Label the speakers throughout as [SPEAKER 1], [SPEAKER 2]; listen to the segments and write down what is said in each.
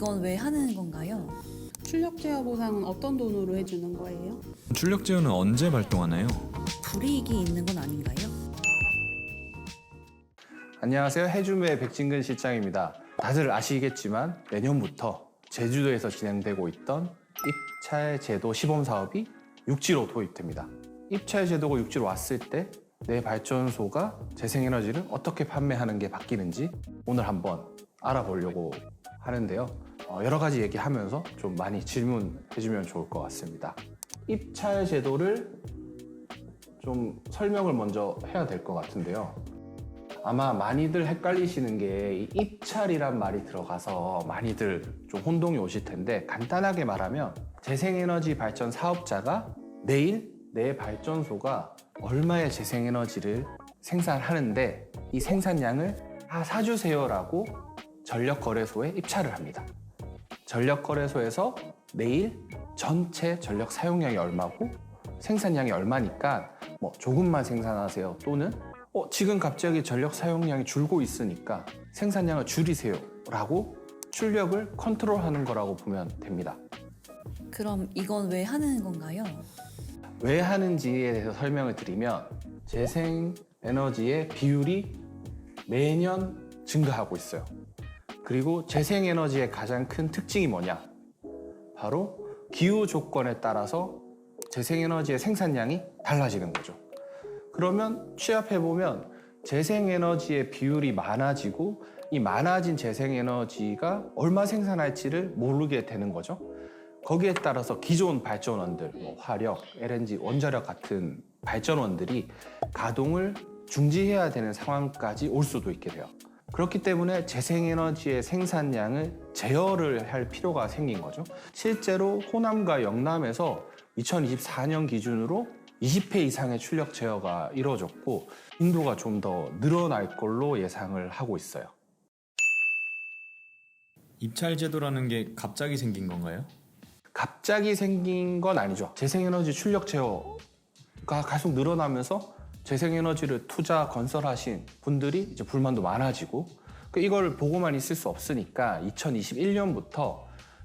[SPEAKER 1] 이건 왜 하는 건가요?
[SPEAKER 2] 출력 제어 보상은 어떤 돈으로 해주는 거예요?
[SPEAKER 3] 출력 제어는 언제 발동하나요?
[SPEAKER 1] 불이익이 있는 건 아닌가요?
[SPEAKER 4] 안녕하세요. 해줌의 백진근 실장입니다. 다들 아시겠지만 내년부터 제주도에서 진행되고 있던 입찰 제도 시범 사업이 육지로 도입됩니다. 입찰 제도가 육지로 왔을 때 내 발전소가 재생에너지를 어떻게 판매하는 게 바뀌는지 오늘 한번 알아보려고 하는데요. 여러 가지 얘기하면서 좀 많이 질문해주면 좋을 것 같습니다. 입찰 제도를 좀 설명을 먼저 해야 될 것 같은데요. 아마 많이들 헷갈리시는 게 이 입찰이란 말이 들어가서 많이들 좀 혼동이 오실 텐데, 간단하게 말하면 재생에너지 발전 사업자가 내일 내 발전소가 얼마의 재생에너지를 생산하는데 이 생산량을 다 사주세요라고 전력거래소에 입찰을 합니다. 전력거래소에서 내일 전체 전력 사용량이 얼마고 생산량이 얼마니까 뭐 조금만 생산하세요, 또는 지금 갑자기 전력 사용량이 줄고 있으니까 생산량을 줄이세요 라고 출력을 컨트롤하는 거라고 보면 됩니다.
[SPEAKER 1] 그럼 이건 왜 하는 건가요?
[SPEAKER 4] 왜 하는지에 대해서 설명을 드리면, 재생에너지의 비율이 매년 증가하고 있어요. 그리고 재생에너지의 가장 큰 특징이 뭐냐? 바로 기후 조건에 따라서 재생에너지의 생산량이 달라지는 거죠. 그러면 취합해보면 재생에너지의 비율이 많아지고 이 많아진 재생에너지가 얼마 생산할지를 모르게 되는 거죠. 거기에 따라서 기존 발전원들, 화력, LNG, 원자력 같은 발전원들이 가동을 중지해야 되는 상황까지 올 수도 있게 돼요. 그렇기 때문에 재생에너지의 생산량을 제어를 할 필요가 생긴 거죠. 실제로 호남과 영남에서 2024년 기준으로 20회 이상의 출력 제어가 이루어졌고, 인도가 좀 더 늘어날 걸로 예상을 하고 있어요.
[SPEAKER 3] 입찰 제도라는 게 갑자기 생긴 건가요?
[SPEAKER 4] 갑자기 생긴 건 아니죠. 재생에너지 출력 제어가 계속 늘어나면서 재생에너지를 투자 건설하신 분들이 이제 불만도 많아지고, 이걸 보고만 있을 수 없으니까 2021년부터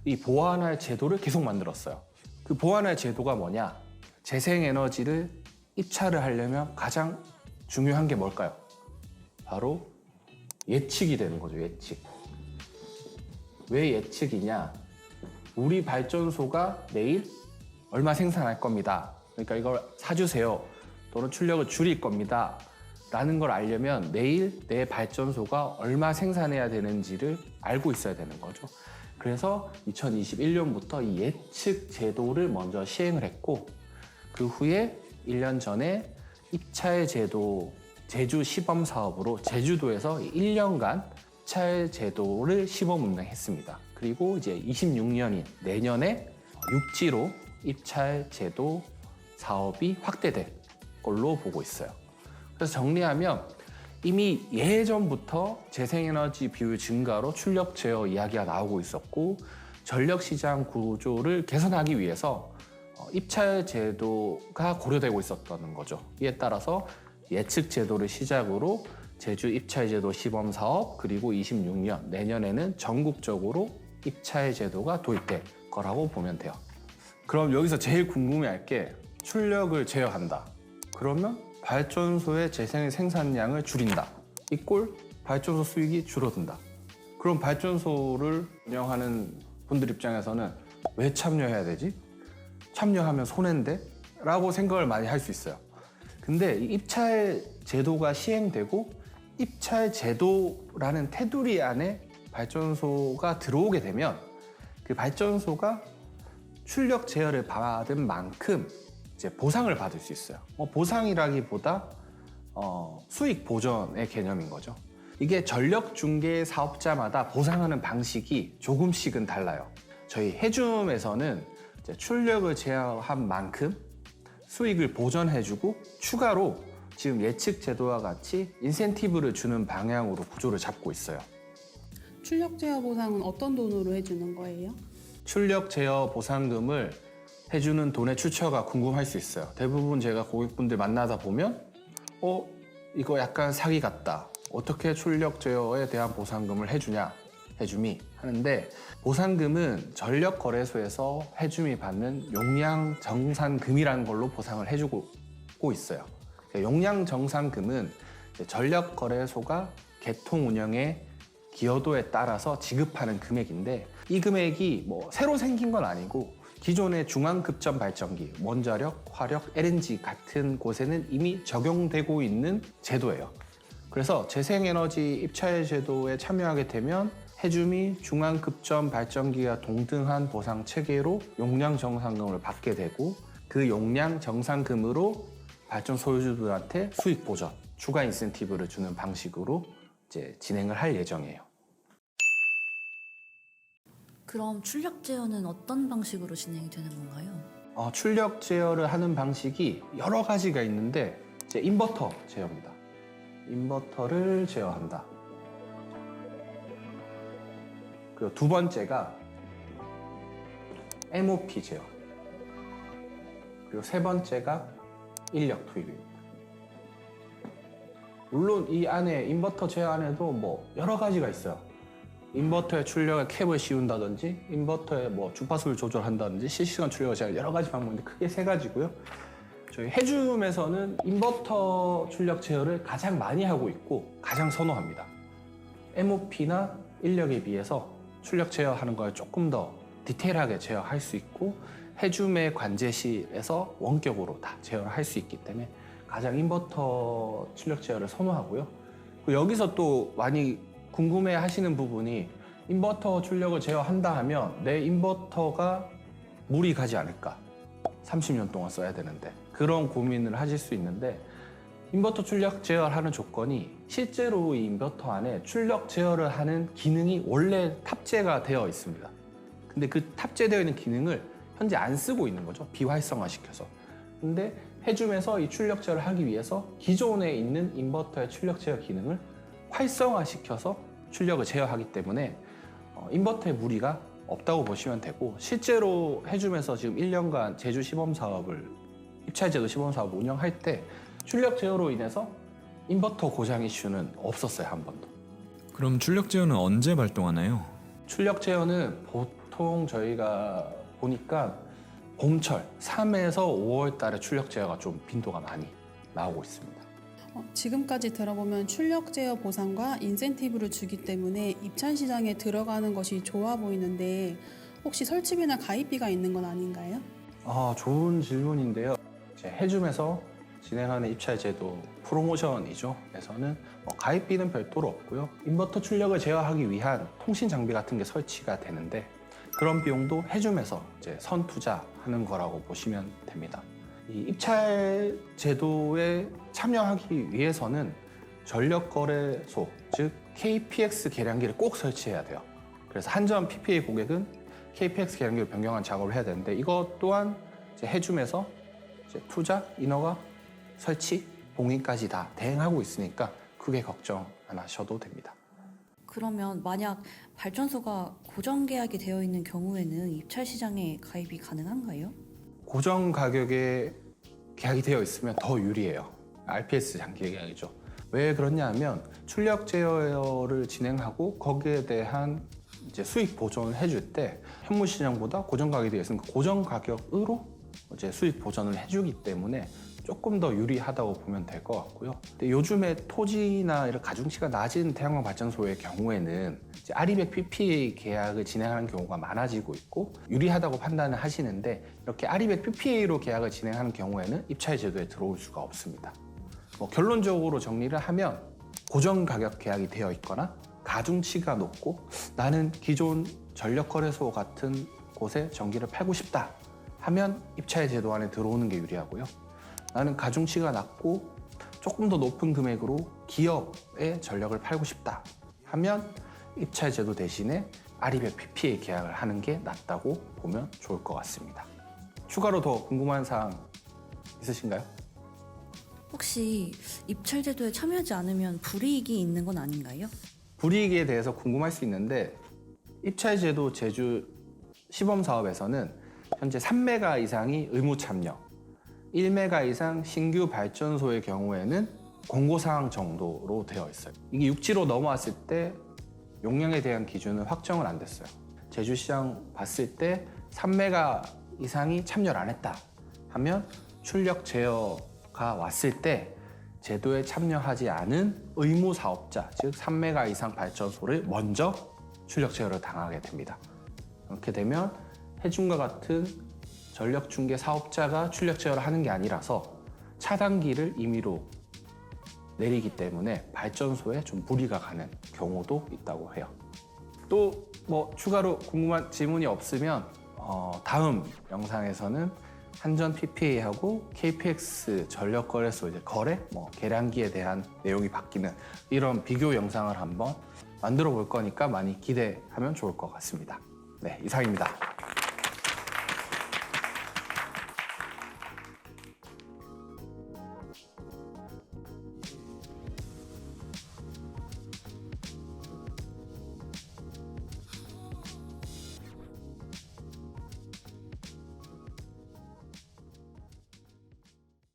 [SPEAKER 4] 이 보완할 제도를 계속 만들었어요. 그 보완할 제도가 뭐냐? 재생에너지를 입찰을 하려면 가장 중요한 게 뭘까요? 바로 예측이 되는 거죠. 예측. 왜 예측이냐? 우리 발전소가 내일 얼마 생산할 겁니다. 그러니까 이걸 사주세요. 또는 출력을 줄일 겁니다. 라는 걸 알려면 내일 내 발전소가 얼마 생산해야 되는지를 알고 있어야 되는 거죠. 그래서 2021년부터 이 예측 제도를 먼저 시행을 했고, 그 후에 1년 전에 입찰 제도 제주 시범 사업으로 제주도에서 1년간 입찰 제도를 시범 운행했습니다. 그리고 이제 26년인 내년에 육지로 입찰 제도 사업이 확대될 걸로 보고 있어요. 그래서 정리하면 이미 예전부터 재생에너지 비율 증가로 출력 제어 이야기가 나오고 있었고, 전력시장 구조를 개선하기 위해서 입찰 제도가 고려되고 있었던 거죠. 이에 따라서 예측 제도를 시작으로 제주 입찰 제도 시범 사업, 그리고 26년 내년에는 전국적으로 입찰 제도가 도입될 거라고 보면 돼요. 그럼 여기서 제일 궁금해할 게, 출력을 제어한다. 그러면 발전소의 재생 생산량을 줄인다. 이 꼴 발전소 수익이 줄어든다. 그럼 발전소를 운영하는 분들 입장에서는 왜 참여해야 되지? 참여하면 손해인데? 라고 생각을 많이 할 수 있어요. 근데 이 입찰 제도가 시행되고 입찰 제도라는 테두리 안에 발전소가 들어오게 되면 그 발전소가 출력 제어를 받은 만큼 이제 보상을 받을 수 있어요. 보상이라기보다 수익 보전의 개념인 거죠. 이게 전력 중개 사업자마다 보상하는 방식이 조금씩은 달라요. 저희 해줌에서는 이제 출력을 제어한 만큼 수익을 보전해주고 추가로 지금 예측 제도와 같이 인센티브를 주는 방향으로 구조를 잡고 있어요.
[SPEAKER 2] 출력 제어 보상은 어떤 돈으로 해주는 거예요?
[SPEAKER 4] 출력 제어 보상금을 해주는 돈의 출처가 궁금할 수 있어요. 대부분 제가 고객분들 만나다 보면 이거 약간 사기 같다. 어떻게 출력 제어에 대한 보상금을 해주냐? 해줌이 하는데, 보상금은 전력거래소에서 해줌이 받는 용량정산금이라는 걸로 보상을 해주고 있어요. 용량정산금은 전력거래소가 개통 운영의 기여도에 따라서 지급하는 금액인데, 이 금액이 뭐 새로 생긴 건 아니고 기존의 중앙급전 발전기, 원자력, 화력, LNG 같은 곳에는 이미 적용되고 있는 제도예요. 그래서 재생에너지 입찰 제도에 참여하게 되면 해줌이 중앙급전 발전기와 동등한 보상 체계로 용량 정산금을 받게 되고, 그 용량 정산금으로 발전 소유주들한테 수익 보전, 추가 인센티브를 주는 방식으로 이제 진행을 할 예정이에요.
[SPEAKER 1] 그럼 출력 제어는 어떤 방식으로 진행이 되는 건가요?
[SPEAKER 4] 출력 제어를 하는 방식이 여러 가지가 있는데, 이제 인버터 제어입니다. 인버터를 제어한다. 그리고 두 번째가 MOP 제어. 그리고 세 번째가 인력 투입입니다. 물론 이 안에 인버터 제어 안에도 뭐 여러 가지가 있어요. 인버터의 출력에 캡을 씌운다든지, 인버터의 뭐 주파수를 조절한다든지, 실시간 출력을 제어할 여러 가지 방법인데 크게 세 가지고요. 저희 해줌에서는 인버터 출력 제어를 가장 많이 하고 있고 가장 선호합니다. MOP나 인력에 비해서 출력 제어하는 걸 조금 더 디테일하게 제어할 수 있고, 해줌의 관제실에서 원격으로 다 제어를 할 수 있기 때문에 가장 인버터 출력 제어를 선호하고요. 그리고 여기서 또 많이 궁금해 하시는 부분이, 인버터 출력을 제어한다 하면 내 인버터가 물이 가지 않을까? 30년 동안 써야 되는데. 그런 고민을 하실 수 있는데, 인버터 출력 제어를 하는 조건이 실제로 이 인버터 안에 출력 제어를 하는 기능이 원래 탑재가 되어 있습니다. 근데 그 탑재되어 있는 기능을 현재 안 쓰고 있는 거죠. 비활성화시켜서. 근데 해줌에서 이 출력 제어를 하기 위해서 기존에 있는 인버터의 출력 제어 기능을 활성화시켜서 출력을 제어하기 때문에 인버터에 무리가 없다고 보시면 되고, 실제로 해줌에서 지금 1년간 제주 시범 사업을, 입찰제도 시범 사업을 운영할 때 출력 제어로 인해서 인버터 고장 이슈는 없었어요, 한 번도.
[SPEAKER 3] 그럼 출력 제어는 언제 발동하나요?
[SPEAKER 4] 출력 제어는 보통 저희가 보니까 봄철 3에서 5월 달에 출력 제어가 좀 빈도가 많이 나오고 있습니다.
[SPEAKER 2] 지금까지 들어보면 출력 제어 보상과 인센티브를 주기 때문에 입찰 시장에 들어가는 것이 좋아 보이는데, 혹시 설치비나 가입비가 있는 건 아닌가요?
[SPEAKER 4] 좋은 질문인데요. 이제 해줌에서 진행하는 입찰 제도 프로모션이죠. 에서는 가입비는 별도로 없고요. 인버터 출력을 제어하기 위한 통신 장비 같은 게 설치가 되는데, 그런 비용도 해줌에서 이제 선투자하는 거라고 보시면 됩니다. 이 입찰 제도에 참여하기 위해서는 전력거래소, 즉 KPX 계량기를 꼭 설치해야 돼요. 그래서 한전 PPA 고객은 KPX 계량기를 변경한 작업을 해야 되는데, 이것 또한 이제 해줌에서 이제 투자, 인허가, 설치, 봉인까지 다 대행하고 있으니까 크게 걱정 안 하셔도 됩니다.
[SPEAKER 1] 그러면 만약 발전소가 고정 계약이 되어 있는 경우에는 입찰 시장에 가입이 가능한가요?
[SPEAKER 4] 고정 가격에 계약이 되어 있으면 더 유리해요. RPS 장기 계약이죠. 왜 그러냐 하면 출력 제어를 진행하고 거기에 대한 이제 수익 보전을 해줄 때 현물 시장보다 고정 가격이 되어 있으니까 고정 가격으로 이제 수익 보전을 해주기 때문에 조금 더 유리하다고 보면 될 것 같고요. 근데 요즘에 토지나 이런 가중치가 낮은 태양광 발전소의 경우에는 이제 아리백 PPA 계약을 진행하는 경우가 많아지고 있고 유리하다고 판단을 하시는데, 이렇게 아리백 PPA로 계약을 진행하는 경우에는 입찰 제도에 들어올 수가 없습니다. 결론적으로 정리를 하면 고정 가격 계약이 되어 있거나 가중치가 높고 나는 기존 전력거래소 같은 곳에 전기를 팔고 싶다 하면 입찰 제도 안에 들어오는 게 유리하고요. 나는 가중치가 낮고 조금 더 높은 금액으로 기업에 전력을 팔고 싶다 하면 입찰 제도 대신에 아리백 PPA 계약을 하는 게 낫다고 보면 좋을 것 같습니다. 추가로 더 궁금한 사항 있으신가요?
[SPEAKER 1] 혹시 입찰 제도에 참여하지 않으면 불이익이 있는 건 아닌가요?
[SPEAKER 4] 불이익에 대해서 궁금할 수 있는데, 입찰 제도 제주 시범 사업에서는 현재 3메가 이상이 의무 참여, 1메가 이상 신규 발전소의 경우에는 공고사항 정도로 되어 있어요. 이게 육지로 넘어왔을 때 용량에 대한 기준은 확정은 안 됐어요. 제주시장 봤을 때 3메가 이상이 참여를 안 했다 하면 출력 제어가 왔을 때 제도에 참여하지 않은 의무 사업자, 즉 3메가 이상 발전소를 먼저 출력 제어를 당하게 됩니다. 그렇게 되면 해준과 같은 전력 중개 사업자가 출력 제어를 하는 게 아니라서 차단기를 임의로 내리기 때문에 발전소에 좀 무리가 가는 경우도 있다고 해요. 또 뭐 추가로 궁금한 질문이 없으면 다음 영상에서는 한전 PPA하고 KPX 전력거래소 이제 거래, 계량기에 대한 내용이 바뀌는 이런 비교 영상을 한번 만들어 볼 거니까 많이 기대하면 좋을 것 같습니다. 네, 이상입니다.